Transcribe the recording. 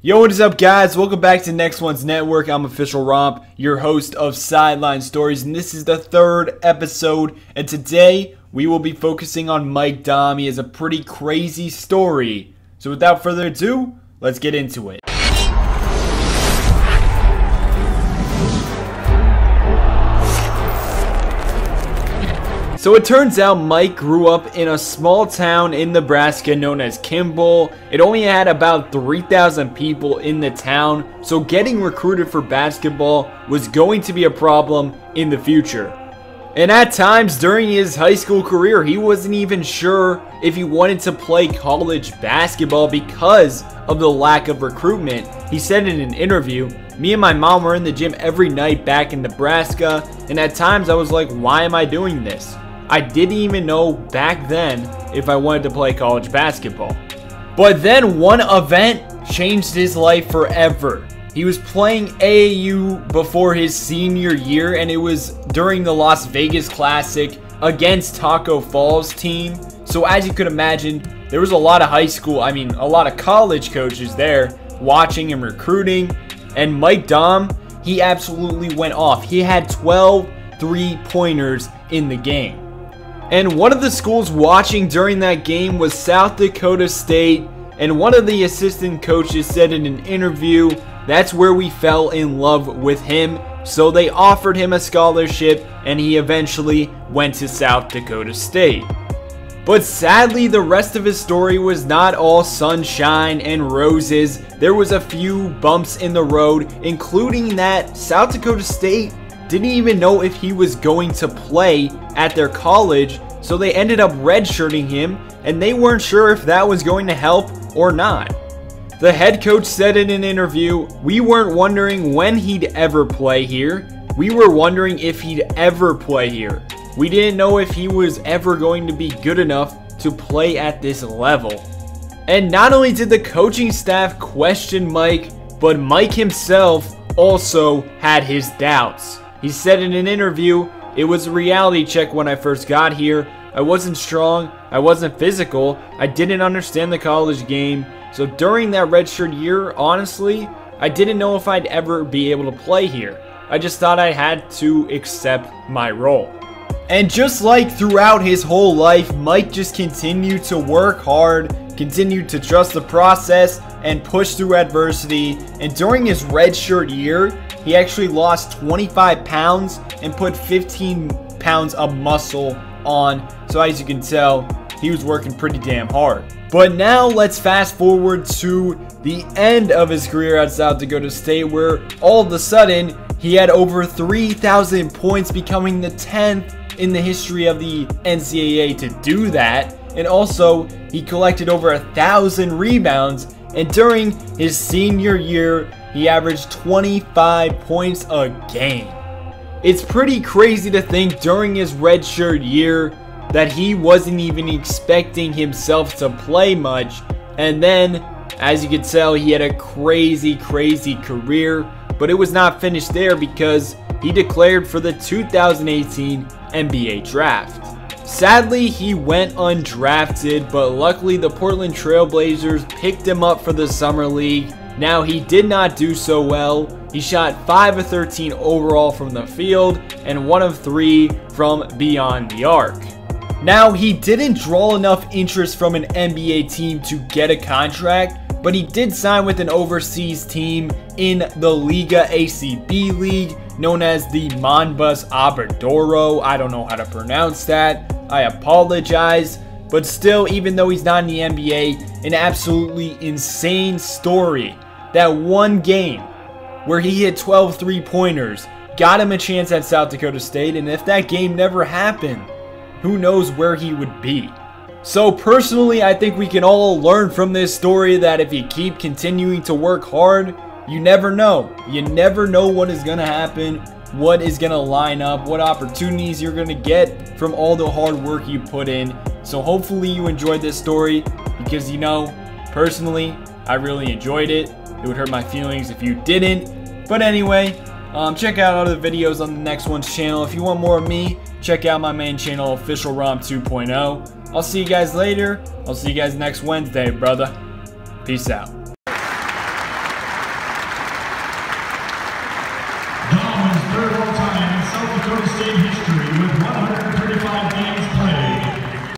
Yo, what is up, guys? Welcome back to Next One's Network. I'm Official Romp, your host of Sideline Stories, and this is the third episode. And today, we will be focusing on Mike Daum. He has a pretty crazy story. So without further ado, let's get into it. So it turns out Mike grew up in a small town in Nebraska known as Kimball. It only had about 3,000 people in the town, so getting recruited for basketball was going to be a problem in the future. And at times during his high school career, he wasn't even sure if he wanted to play college basketball because of the lack of recruitment. He said in an interview, "Me and my mom were in the gym every night back in Nebraska, and at times I was like, why am I doing this? I didn't even know back then if I wanted to play college basketball." But then one event changed his life forever. He was playing AAU before his senior year, and it was during the Las Vegas Classic against Taco Fall's team. So as you could imagine, there was a lot of a lot of college coaches there watching and recruiting. And Mike Daum, he absolutely went off. He had 12 three-pointers in the game. And one of the schools watching during that game was South Dakota State, and one of the assistant coaches said in an interview, that's where we fell in love with him, so they offered him a scholarship and he eventually went to South Dakota State. But sadly, the rest of his story was not all sunshine and roses. There was a few bumps in the road, including that South Dakota State didn't even know if he was going to play at their college, so they ended up redshirting him, and they weren't sure if that was going to help or not. The head coach said in an interview, "We weren't wondering when he'd ever play here. We were wondering if he'd ever play here. We didn't know if he was ever going to be good enough to play at this level." And not only did the coaching staff question Mike, but Mike himself also had his doubts. He said in an interview, "It was a reality check when I first got here. I wasn't strong, I wasn't physical, I didn't understand the college game. So during that redshirt year, honestly, I didn't know if I'd ever be able to play here. I just thought I had to accept my role." And just like throughout his whole life, Mike just continued to work hard, continued to trust the process, and push through adversity. And during his redshirt year, he actually lost 25 pounds and put 15 pounds of muscle on. So as you can tell, he was working pretty damn hard. But now let's fast forward to the end of his career at South Dakota State, where all of a sudden he had over 3,000 points, becoming the 10th in the history of the NCAA to do that. And also he collected over 1,000 rebounds, and during his senior year he averaged 25 points a game. It's pretty crazy to think during his redshirt year that he wasn't even expecting himself to play much, and then as you can tell, he had a crazy career. But it was not finished there, because he declared for the 2018 NBA draft. Sadly, he went undrafted, but luckily the Portland Trail Blazers picked him up for the Summer League. Now, he did not do so well. He shot 5 of 13 overall from the field and 1 of 3 from beyond the arc. Now, he didn't draw enough interest from an NBA team to get a contract, but he did sign with an overseas team in the Liga ACB league, known as the Monbus Obradoiro. I don't know how to pronounce that. I apologize. But still, even though he's not in the NBA, an absolutely insane story. That one game where he hit 12 three-pointers got him a chance at South Dakota State, and if that game never happened, who knows where he would be. So personally, I think we can all learn from this story that if you keep continuing to work hard, you never know. You never know what is going to happen, what is going to line up, what opportunities you're going to get from all the hard work you put in. So hopefully you enjoyed this story, because, you know, personally, I really enjoyed it. It would hurt my feelings if you didn't. But anyway, check out other videos on the Next One's channel. If you want more of me, check out my main channel, Official Romp 2.0. I'll see you guys later. I'll see you guys next Wednesday, brother. Peace out. State history with